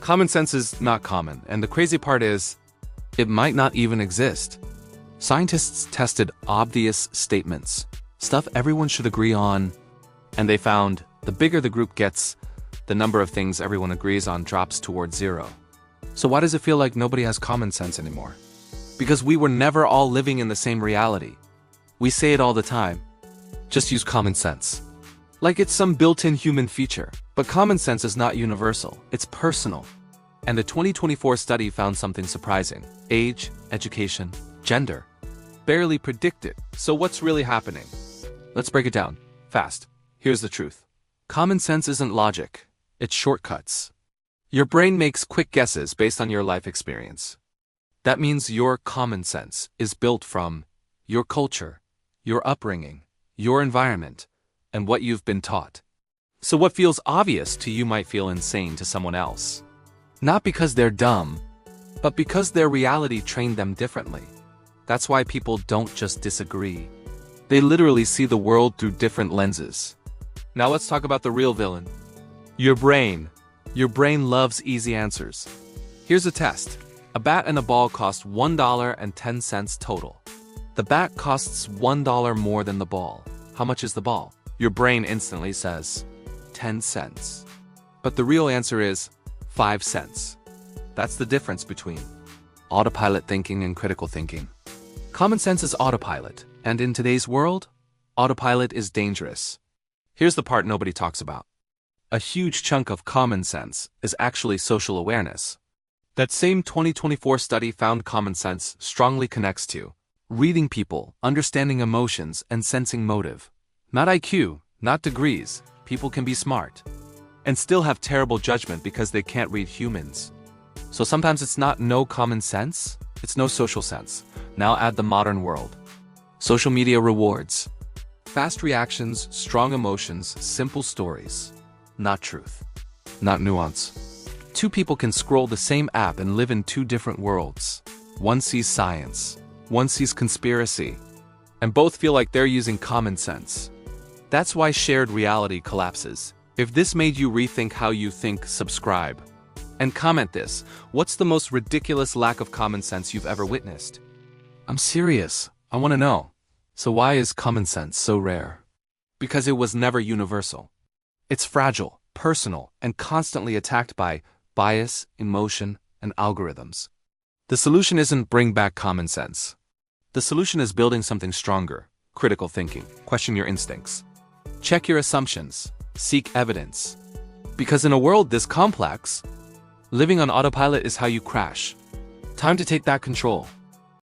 Common sense is not common, and the crazy part is, it might not even exist. Scientists tested obvious statements, stuff everyone should agree on, and they found the bigger the group gets, the number of things everyone agrees on drops towards zero. So why does it feel like nobody has common sense anymore? Because we were never all living in the same reality. We say it all the time. Just use common sense. Like it's some built-in human feature. But common sense is not universal, it's personal. And the 2024 study found something surprising. Age, education, gender. Barely predicted. So what's really happening? Let's break it down. Fast. Here's the truth. Common sense isn't logic. It's shortcuts. Your brain makes quick guesses based on your life experience. That means your common sense is built from your culture, your upbringing, your environment, and what you've been taught. So what feels obvious to you might feel insane to someone else. Not because they're dumb, but because their reality trained them differently. That's why people don't just disagree. They literally see the world through different lenses. Now let's talk about the real villain. Your brain. Your brain loves easy answers. Here's a test. A bat and a ball cost $1.10 total. The bat costs $1 more than the ball. How much is the ball? Your brain instantly says 10 cents. But the real answer is 5 cents. That's the difference between autopilot thinking and critical thinking. Common sense is autopilot, and in today's world, autopilot is dangerous. Here's the part nobody talks about. A huge chunk of common sense is actually social awareness. That same 2024 study found common sense strongly connects to reading people, understanding emotions, and sensing motive. Not IQ, not degrees. People can be smart and still have terrible judgment because they can't read humans. So sometimes it's not no common sense, it's no social sense. Now add the modern world. Social media rewards. Fast reactions, strong emotions, simple stories. Not truth. Not nuance. Two people can scroll the same app and live in two different worlds. One sees science, one sees conspiracy, and both feel like they're using common sense. That's why shared reality collapses. If this made you rethink how you think, subscribe. And comment this. What's the most ridiculous lack of common sense you've ever witnessed? I'm serious. I want to know. So why is common sense so rare? Because it was never universal. It's fragile, personal, and constantly attacked by bias, emotion, and algorithms. The solution isn't bring back common sense. The solution is building something stronger, critical thinking, question your instincts. Check your assumptions, seek evidence. Because in a world this complex, living on autopilot is how you crash. Time to take back control.